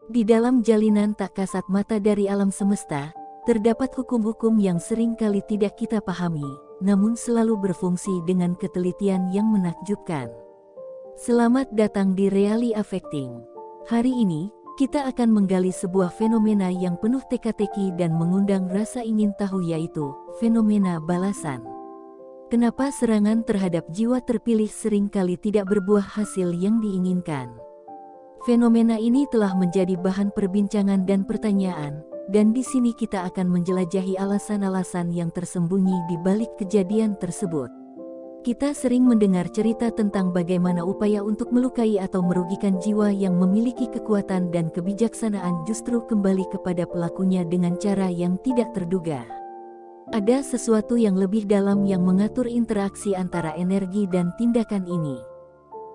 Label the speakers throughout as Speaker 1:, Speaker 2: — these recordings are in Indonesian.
Speaker 1: Di dalam jalinan tak kasat mata dari alam semesta, terdapat hukum-hukum yang sering kali tidak kita pahami, namun selalu berfungsi dengan ketelitian yang menakjubkan. Selamat datang di Really Affecting. Hari ini, kita akan menggali sebuah fenomena yang penuh teka-teki dan mengundang rasa ingin tahu, yaitu fenomena balasan. Kenapa serangan terhadap jiwa terpilih sering kali tidak berbuah hasil yang diinginkan? Fenomena ini telah menjadi bahan perbincangan dan pertanyaan, dan di sini kita akan menjelajahi alasan-alasan yang tersembunyi di balik kejadian tersebut. Kita sering mendengar cerita tentang bagaimana upaya untuk melukai atau merugikan jiwa yang memiliki kekuatan dan kebijaksanaan justru kembali kepada pelakunya dengan cara yang tidak terduga. Ada sesuatu yang lebih dalam yang mengatur interaksi antara energi dan tindakan ini.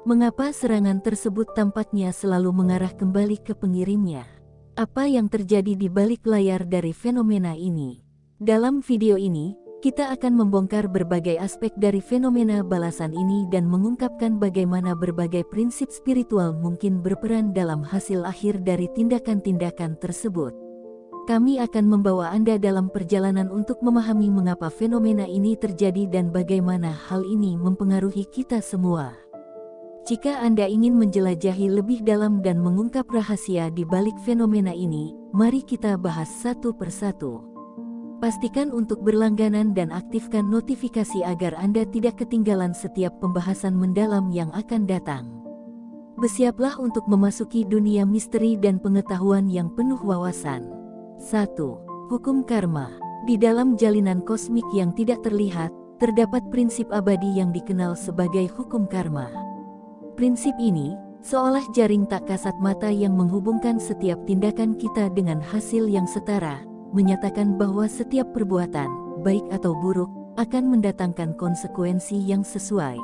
Speaker 1: Mengapa serangan tersebut tampaknya selalu mengarah kembali ke pengirimnya? Apa yang terjadi di balik layar dari fenomena ini? Dalam video ini, kita akan membongkar berbagai aspek dari fenomena balasan ini dan mengungkapkan bagaimana berbagai prinsip spiritual mungkin berperan dalam hasil akhir dari tindakan-tindakan tersebut. Kami akan membawa Anda dalam perjalanan untuk memahami mengapa fenomena ini terjadi dan bagaimana hal ini mempengaruhi kita semua. Jika Anda ingin menjelajahi lebih dalam dan mengungkap rahasia di balik fenomena ini, mari kita bahas satu persatu. Pastikan untuk berlangganan dan aktifkan notifikasi agar Anda tidak ketinggalan setiap pembahasan mendalam yang akan datang. Bersiaplah untuk memasuki dunia misteri dan pengetahuan yang penuh wawasan. 1. Hukum karma. Di dalam jalinan kosmik yang tidak terlihat, terdapat prinsip abadi yang dikenal sebagai hukum karma. Prinsip ini, seolah jaring tak kasat mata yang menghubungkan setiap tindakan kita dengan hasil yang setara, menyatakan bahwa setiap perbuatan, baik atau buruk, akan mendatangkan konsekuensi yang sesuai.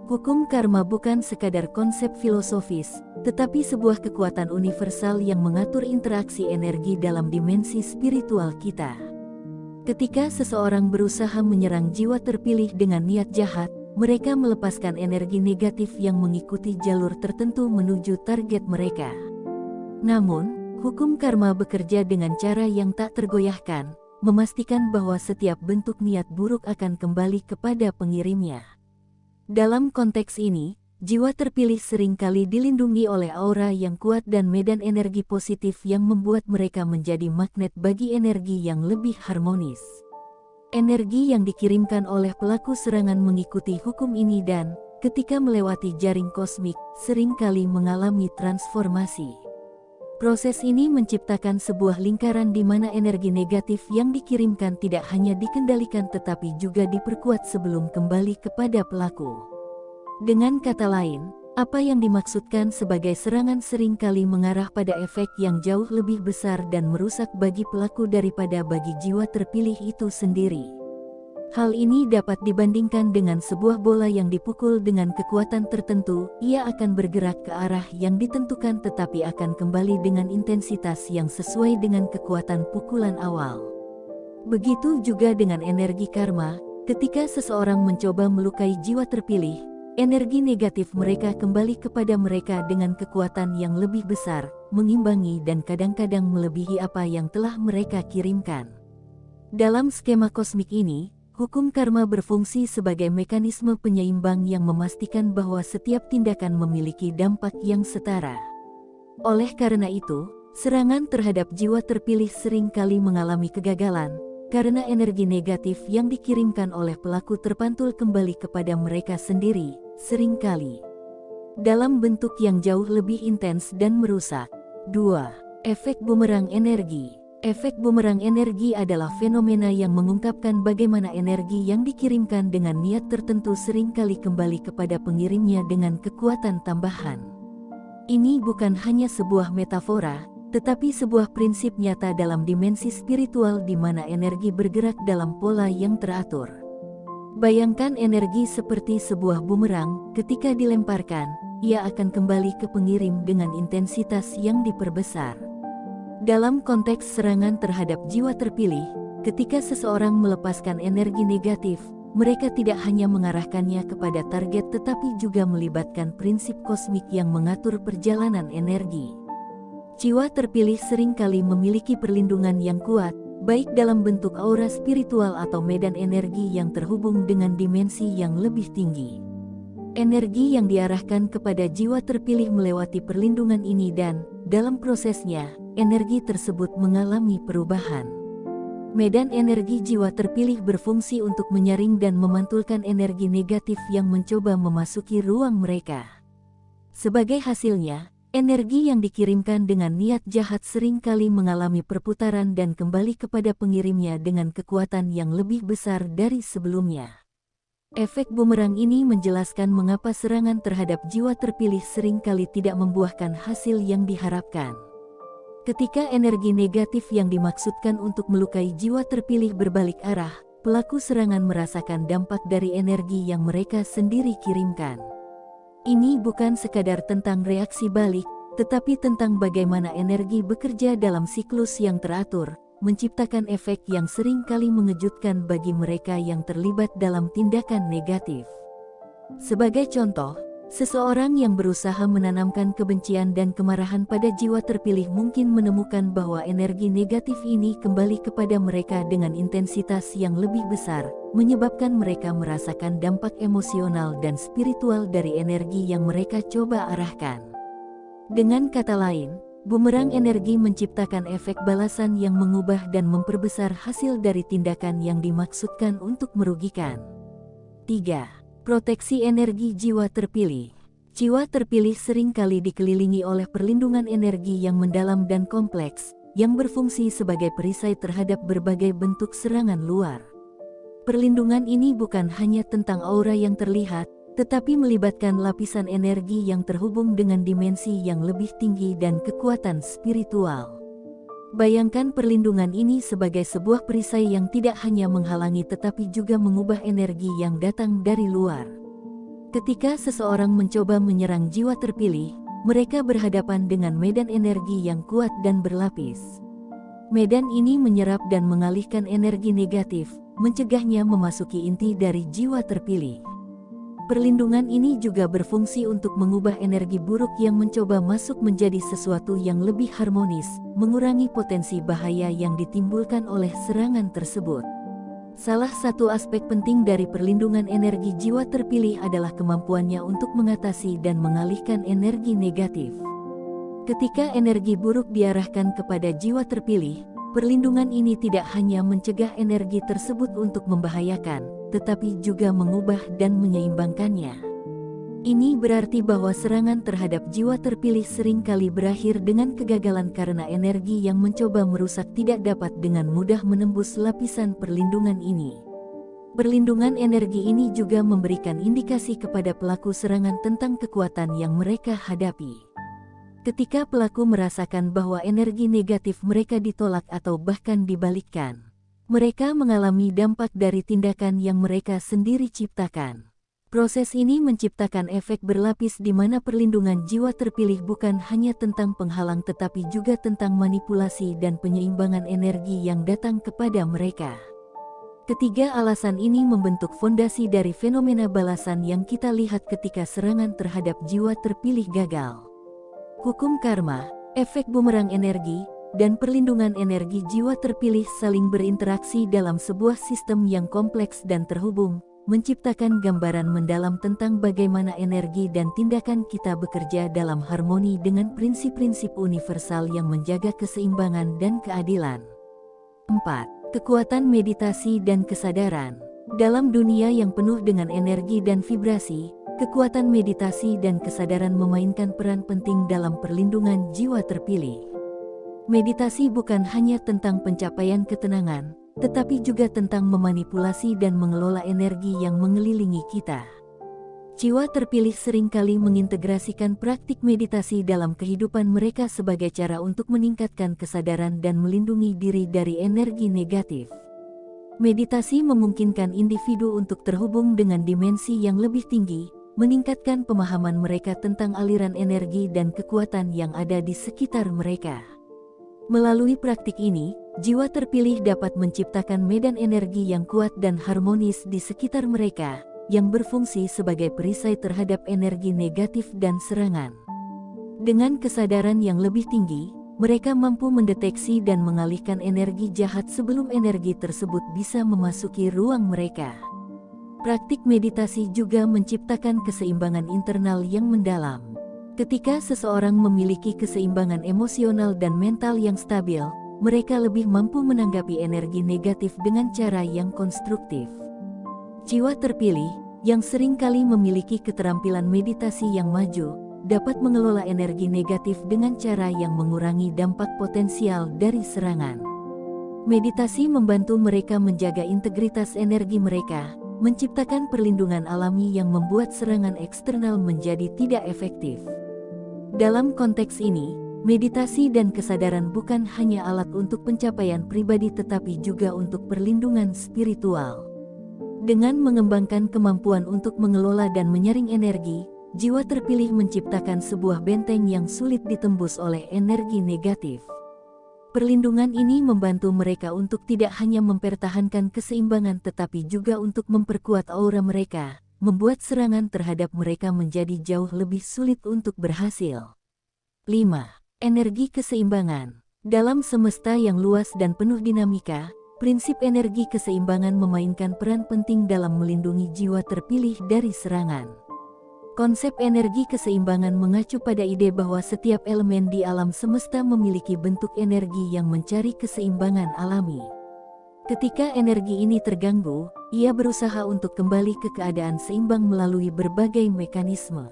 Speaker 1: Hukum karma bukan sekadar konsep filosofis, tetapi sebuah kekuatan universal yang mengatur interaksi energi dalam dimensi spiritual kita. Ketika seseorang berusaha menyerang jiwa terpilih dengan niat jahat, mereka melepaskan energi negatif yang mengikuti jalur tertentu menuju target mereka. Namun, hukum karma bekerja dengan cara yang tak tergoyahkan, memastikan bahwa setiap bentuk niat buruk akan kembali kepada pengirimnya. Dalam konteks ini, jiwa terpilih seringkali dilindungi oleh aura yang kuat dan medan energi positif yang membuat mereka menjadi magnet bagi energi yang lebih harmonis. Energi yang dikirimkan oleh pelaku serangan mengikuti hukum ini dan, ketika melewati jaring kosmik, seringkali mengalami transformasi. Proses ini menciptakan sebuah lingkaran di mana energi negatif yang dikirimkan tidak hanya dikendalikan tetapi juga diperkuat sebelum kembali kepada pelaku. Dengan kata lain, apa yang dimaksudkan sebagai serangan seringkali mengarah pada efek yang jauh lebih besar dan merusak bagi pelaku daripada bagi jiwa terpilih itu sendiri. Hal ini dapat dibandingkan dengan sebuah bola yang dipukul dengan kekuatan tertentu, ia akan bergerak ke arah yang ditentukan tetapi akan kembali dengan intensitas yang sesuai dengan kekuatan pukulan awal. Begitu juga dengan energi karma, ketika seseorang mencoba melukai jiwa terpilih, energi negatif mereka kembali kepada mereka dengan kekuatan yang lebih besar, mengimbangi dan kadang-kadang melebihi apa yang telah mereka kirimkan. Dalam skema kosmik ini, hukum karma berfungsi sebagai mekanisme penyeimbang yang memastikan bahwa setiap tindakan memiliki dampak yang setara. Oleh karena itu, serangan terhadap jiwa terpilih seringkali mengalami kegagalan, karena energi negatif yang dikirimkan oleh pelaku terpantul kembali kepada mereka sendiri, seringkali dalam bentuk yang jauh lebih intens dan merusak. 2. Efek bumerang energi. Efek bumerang energi adalah fenomena yang mengungkapkan bagaimana energi yang dikirimkan dengan niat tertentu seringkali kembali kepada pengirimnya dengan kekuatan tambahan. Ini bukan hanya sebuah metafora, tetapi sebuah prinsip nyata dalam dimensi spiritual di mana energi bergerak dalam pola yang teratur. Bayangkan energi seperti sebuah bumerang, ketika dilemparkan, ia akan kembali ke pengirim dengan intensitas yang diperbesar. Dalam konteks serangan terhadap jiwa terpilih, ketika seseorang melepaskan energi negatif, mereka tidak hanya mengarahkannya kepada target tetapi juga melibatkan prinsip kosmik yang mengatur perjalanan energi. Jiwa terpilih seringkali memiliki perlindungan yang kuat, baik dalam bentuk aura spiritual atau medan energi yang terhubung dengan dimensi yang lebih tinggi. Energi yang diarahkan kepada jiwa terpilih melewati perlindungan ini dan, dalam prosesnya, energi tersebut mengalami perubahan. Medan energi jiwa terpilih berfungsi untuk menyaring dan memantulkan energi negatif yang mencoba memasuki ruang mereka. Sebagai hasilnya, energi yang dikirimkan dengan niat jahat seringkali mengalami perputaran dan kembali kepada pengirimnya dengan kekuatan yang lebih besar dari sebelumnya. Efek bumerang ini menjelaskan mengapa serangan terhadap jiwa terpilih seringkali tidak membuahkan hasil yang diharapkan. Ketika energi negatif yang dimaksudkan untuk melukai jiwa terpilih berbalik arah, pelaku serangan merasakan dampak dari energi yang mereka sendiri kirimkan. Ini bukan sekadar tentang reaksi balik, tetapi tentang bagaimana energi bekerja dalam siklus yang teratur, menciptakan efek yang sering kali mengejutkan bagi mereka yang terlibat dalam tindakan negatif. Sebagai contoh, seseorang yang berusaha menanamkan kebencian dan kemarahan pada jiwa terpilih mungkin menemukan bahwa energi negatif ini kembali kepada mereka dengan intensitas yang lebih besar, menyebabkan mereka merasakan dampak emosional dan spiritual dari energi yang mereka coba arahkan. Dengan kata lain, bumerang energi menciptakan efek balasan yang mengubah dan memperbesar hasil dari tindakan yang dimaksudkan untuk merugikan. 3. Proteksi energi jiwa terpilih. Jiwa terpilih seringkali dikelilingi oleh perlindungan energi yang mendalam dan kompleks, yang berfungsi sebagai perisai terhadap berbagai bentuk serangan luar. Perlindungan ini bukan hanya tentang aura yang terlihat, tetapi melibatkan lapisan energi yang terhubung dengan dimensi yang lebih tinggi dan kekuatan spiritual. Bayangkan perlindungan ini sebagai sebuah perisai yang tidak hanya menghalangi tetapi juga mengubah energi yang datang dari luar. Ketika seseorang mencoba menyerang jiwa terpilih, mereka berhadapan dengan medan energi yang kuat dan berlapis. Medan ini menyerap dan mengalihkan energi negatif, mencegahnya memasuki inti dari jiwa terpilih. Perlindungan ini juga berfungsi untuk mengubah energi buruk yang mencoba masuk menjadi sesuatu yang lebih harmonis, mengurangi potensi bahaya yang ditimbulkan oleh serangan tersebut. Salah satu aspek penting dari perlindungan energi jiwa terpilih adalah kemampuannya untuk mengatasi dan mengalihkan energi negatif. Ketika energi buruk diarahkan kepada jiwa terpilih, perlindungan ini tidak hanya mencegah energi tersebut untuk membahayakan, tetapi juga mengubah dan menyeimbangkannya. Ini berarti bahwa serangan terhadap jiwa terpilih seringkali berakhir dengan kegagalan karena energi yang mencoba merusak tidak dapat dengan mudah menembus lapisan perlindungan ini. Perlindungan energi ini juga memberikan indikasi kepada pelaku serangan tentang kekuatan yang mereka hadapi. Ketika pelaku merasakan bahwa energi negatif mereka ditolak atau bahkan dibalikkan, mereka mengalami dampak dari tindakan yang mereka sendiri ciptakan. Proses ini menciptakan efek berlapis di mana perlindungan jiwa terpilih bukan hanya tentang penghalang tetapi juga tentang manipulasi dan penyeimbangan energi yang datang kepada mereka. Ketiga alasan ini membentuk fondasi dari fenomena balasan yang kita lihat ketika serangan terhadap jiwa terpilih gagal. Hukum karma, efek bumerang energi, dan perlindungan energi jiwa terpilih saling berinteraksi dalam sebuah sistem yang kompleks dan terhubung, menciptakan gambaran mendalam tentang bagaimana energi dan tindakan kita bekerja dalam harmoni dengan prinsip-prinsip universal yang menjaga keseimbangan dan keadilan. 4. Kekuatan meditasi dan kesadaran. Dalam dunia yang penuh dengan energi dan vibrasi, kekuatan meditasi dan kesadaran memainkan peran penting dalam perlindungan jiwa terpilih. Meditasi bukan hanya tentang pencapaian ketenangan, tetapi juga tentang memanipulasi dan mengelola energi yang mengelilingi kita. Jiwa terpilih seringkali mengintegrasikan praktik meditasi dalam kehidupan mereka sebagai cara untuk meningkatkan kesadaran dan melindungi diri dari energi negatif. Meditasi memungkinkan individu untuk terhubung dengan dimensi yang lebih tinggi, meningkatkan pemahaman mereka tentang aliran energi dan kekuatan yang ada di sekitar mereka. Melalui praktik ini, jiwa terpilih dapat menciptakan medan energi yang kuat dan harmonis di sekitar mereka, yang berfungsi sebagai perisai terhadap energi negatif dan serangan. Dengan kesadaran yang lebih tinggi, mereka mampu mendeteksi dan mengalihkan energi jahat sebelum energi tersebut bisa memasuki ruang mereka. Praktik meditasi juga menciptakan keseimbangan internal yang mendalam. Ketika seseorang memiliki keseimbangan emosional dan mental yang stabil, mereka lebih mampu menanggapi energi negatif dengan cara yang konstruktif. Jiwa terpilih, yang seringkali memiliki keterampilan meditasi yang maju, dapat mengelola energi negatif dengan cara yang mengurangi dampak potensial dari serangan. Meditasi membantu mereka menjaga integritas energi mereka, menciptakan perlindungan alami yang membuat serangan eksternal menjadi tidak efektif. Dalam konteks ini, meditasi dan kesadaran bukan hanya alat untuk pencapaian pribadi tetapi juga untuk perlindungan spiritual. Dengan mengembangkan kemampuan untuk mengelola dan menyaring energi, jiwa terpilih menciptakan sebuah benteng yang sulit ditembus oleh energi negatif. Perlindungan ini membantu mereka untuk tidak hanya mempertahankan keseimbangan tetapi juga untuk memperkuat aura mereka, membuat serangan terhadap mereka menjadi jauh lebih sulit untuk berhasil. 5. Energi keseimbangan. Dalam semesta yang luas dan penuh dinamika, prinsip energi keseimbangan memainkan peran penting dalam melindungi jiwa terpilih dari serangan. Konsep energi keseimbangan mengacu pada ide bahwa setiap elemen di alam semesta memiliki bentuk energi yang mencari keseimbangan alami. Ketika energi ini terganggu, ia berusaha untuk kembali ke keadaan seimbang melalui berbagai mekanisme.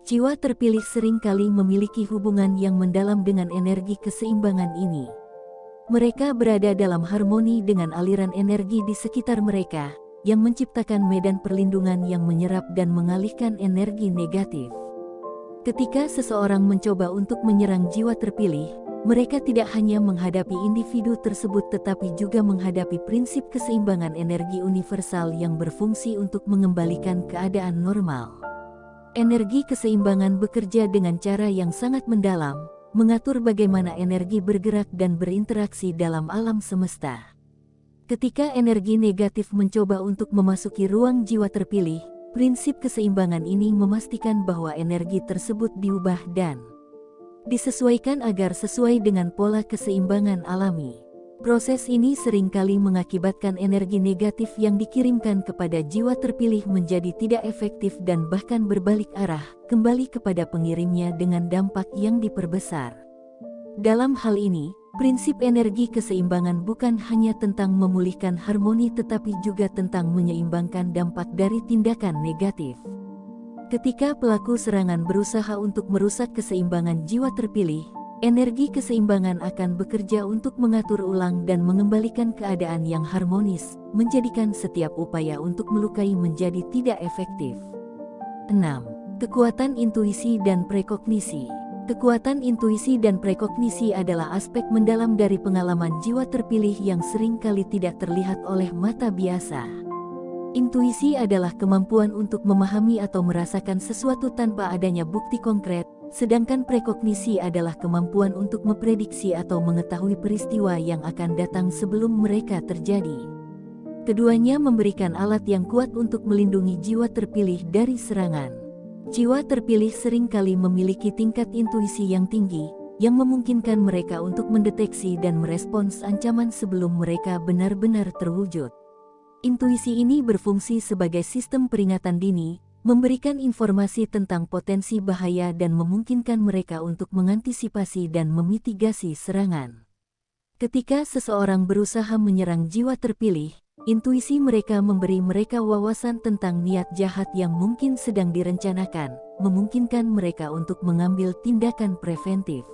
Speaker 1: Jiwa terpilih seringkali memiliki hubungan yang mendalam dengan energi keseimbangan ini. Mereka berada dalam harmoni dengan aliran energi di sekitar mereka, yang menciptakan medan perlindungan yang menyerap dan mengalihkan energi negatif. Ketika seseorang mencoba untuk menyerang jiwa terpilih, mereka tidak hanya menghadapi individu tersebut tetapi juga menghadapi prinsip keseimbangan energi universal yang berfungsi untuk mengembalikan keadaan normal. Energi keseimbangan bekerja dengan cara yang sangat mendalam, mengatur bagaimana energi bergerak dan berinteraksi dalam alam semesta. Ketika energi negatif mencoba untuk memasuki ruang jiwa terpilih, prinsip keseimbangan ini memastikan bahwa energi tersebut diubah dan disesuaikan agar sesuai dengan pola keseimbangan alami. Proses ini seringkali mengakibatkan energi negatif yang dikirimkan kepada jiwa terpilih menjadi tidak efektif dan bahkan berbalik arah, kembali kepada pengirimnya dengan dampak yang diperbesar. Dalam hal ini, prinsip energi keseimbangan bukan hanya tentang memulihkan harmoni tetapi juga tentang menyeimbangkan dampak dari tindakan negatif. Ketika pelaku serangan berusaha untuk merusak keseimbangan jiwa terpilih, energi keseimbangan akan bekerja untuk mengatur ulang dan mengembalikan keadaan yang harmonis, menjadikan setiap upaya untuk melukai menjadi tidak efektif. 6. Kekuatan intuisi dan prekognisi. Kekuatan intuisi dan prekognisi adalah aspek mendalam dari pengalaman jiwa terpilih yang seringkali tidak terlihat oleh mata biasa. Intuisi adalah kemampuan untuk memahami atau merasakan sesuatu tanpa adanya bukti konkret, sedangkan prekognisi adalah kemampuan untuk memprediksi atau mengetahui peristiwa yang akan datang sebelum mereka terjadi. Keduanya memberikan alat yang kuat untuk melindungi jiwa terpilih dari serangan. Jiwa terpilih seringkali memiliki tingkat intuisi yang tinggi, yang memungkinkan mereka untuk mendeteksi dan merespons ancaman sebelum mereka benar-benar terwujud. Intuisi ini berfungsi sebagai sistem peringatan dini, memberikan informasi tentang potensi bahaya dan memungkinkan mereka untuk mengantisipasi dan memitigasi serangan. Ketika seseorang berusaha menyerang jiwa terpilih, intuisi mereka memberi mereka wawasan tentang niat jahat yang mungkin sedang direncanakan, memungkinkan mereka untuk mengambil tindakan preventif.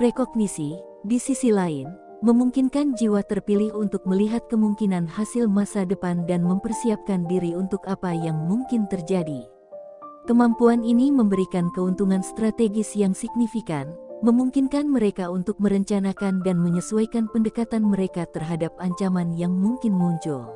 Speaker 1: Prekognisi, di sisi lain, memungkinkan jiwa terpilih untuk melihat kemungkinan hasil masa depan dan mempersiapkan diri untuk apa yang mungkin terjadi. Kemampuan ini memberikan keuntungan strategis yang signifikan, memungkinkan mereka untuk merencanakan dan menyesuaikan pendekatan mereka terhadap ancaman yang mungkin muncul.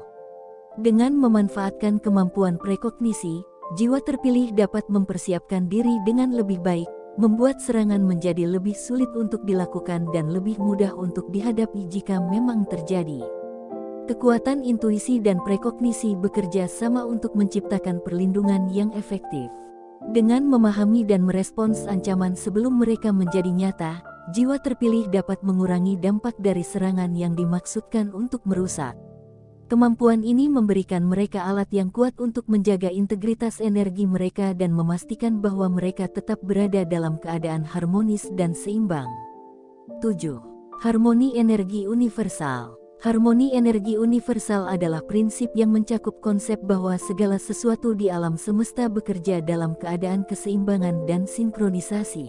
Speaker 1: Dengan memanfaatkan kemampuan prekognisi, jiwa terpilih dapat mempersiapkan diri dengan lebih baik, membuat serangan menjadi lebih sulit untuk dilakukan dan lebih mudah untuk dihadapi jika memang terjadi. Kekuatan intuisi dan prekognisi bekerja sama untuk menciptakan perlindungan yang efektif. Dengan memahami dan merespons ancaman sebelum mereka menjadi nyata, jiwa terpilih dapat mengurangi dampak dari serangan yang dimaksudkan untuk merusak. Kemampuan ini memberikan mereka alat yang kuat untuk menjaga integritas energi mereka dan memastikan bahwa mereka tetap berada dalam keadaan harmonis dan seimbang. 7. Harmoni energi universal. Harmoni energi universal adalah prinsip yang mencakup konsep bahwa segala sesuatu di alam semesta bekerja dalam keadaan keseimbangan dan sinkronisasi.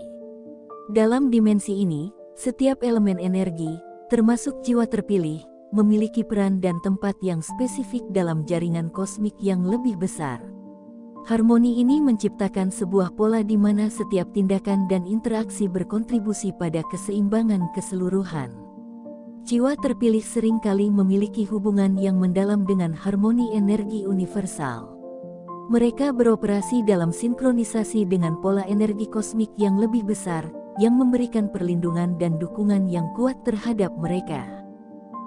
Speaker 1: Dalam dimensi ini, setiap elemen energi, termasuk jiwa terpilih, memiliki peran dan tempat yang spesifik dalam jaringan kosmik yang lebih besar. Harmoni ini menciptakan sebuah pola di mana setiap tindakan dan interaksi berkontribusi pada keseimbangan keseluruhan. Jiwa terpilih seringkali memiliki hubungan yang mendalam dengan harmoni energi universal. Mereka beroperasi dalam sinkronisasi dengan pola energi kosmik yang lebih besar, yang memberikan perlindungan dan dukungan yang kuat terhadap mereka.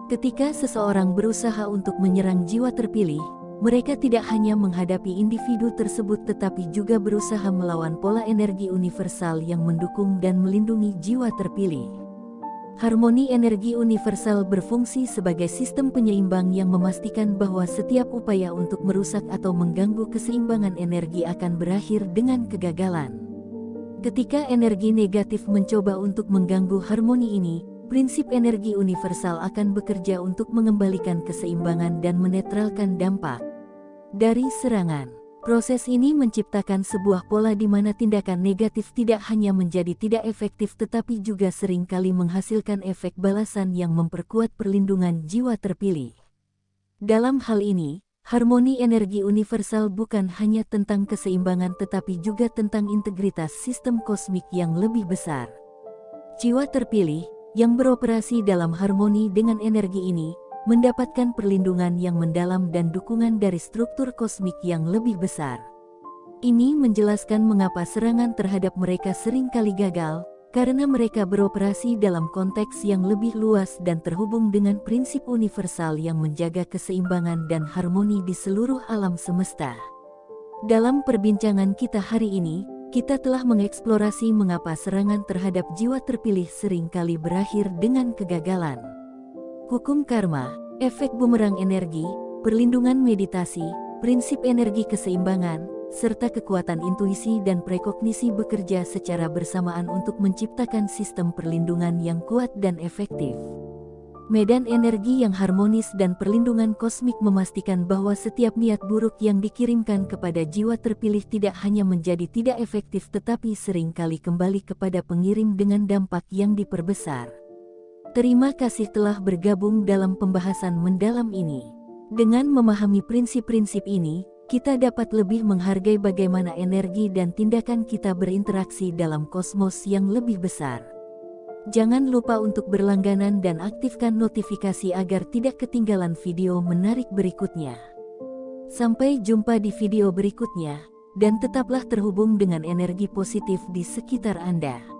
Speaker 1: Ketika seseorang berusaha untuk menyerang jiwa terpilih, mereka tidak hanya menghadapi individu tersebut tetapi juga berusaha melawan pola energi universal yang mendukung dan melindungi jiwa terpilih. Harmoni energi universal berfungsi sebagai sistem penyeimbang yang memastikan bahwa setiap upaya untuk merusak atau mengganggu keseimbangan energi akan berakhir dengan kegagalan. Ketika energi negatif mencoba untuk mengganggu harmoni ini, prinsip energi universal akan bekerja untuk mengembalikan keseimbangan dan menetralkan dampak dari serangan. Proses ini menciptakan sebuah pola di mana tindakan negatif tidak hanya menjadi tidak efektif tetapi juga seringkali menghasilkan efek balasan yang memperkuat perlindungan jiwa terpilih. Dalam hal ini, harmoni energi universal bukan hanya tentang keseimbangan tetapi juga tentang integritas sistem kosmik yang lebih besar. Jiwa terpilih yang beroperasi dalam harmoni dengan energi ini, mendapatkan perlindungan yang mendalam dan dukungan dari struktur kosmik yang lebih besar. Ini menjelaskan mengapa serangan terhadap mereka seringkali gagal, karena mereka beroperasi dalam konteks yang lebih luas dan terhubung dengan prinsip universal yang menjaga keseimbangan dan harmoni di seluruh alam semesta. Dalam perbincangan kita hari ini, kita telah mengeksplorasi mengapa serangan terhadap jiwa terpilih seringkali berakhir dengan kegagalan. Hukum karma, efek bumerang energi, perlindungan meditasi, prinsip energi keseimbangan, serta kekuatan intuisi dan prekognisi bekerja secara bersamaan untuk menciptakan sistem perlindungan yang kuat dan efektif. Medan energi yang harmonis dan perlindungan kosmik memastikan bahwa setiap niat buruk yang dikirimkan kepada jiwa terpilih tidak hanya menjadi tidak efektif tetapi seringkali kembali kepada pengirim dengan dampak yang diperbesar. Terima kasih telah bergabung dalam pembahasan mendalam ini. Dengan memahami prinsip-prinsip ini, kita dapat lebih menghargai bagaimana energi dan tindakan kita berinteraksi dalam kosmos yang lebih besar. Jangan lupa untuk berlangganan dan aktifkan notifikasi agar tidak ketinggalan video menarik berikutnya. Sampai jumpa di video berikutnya, dan tetaplah terhubung dengan energi positif di sekitar Anda.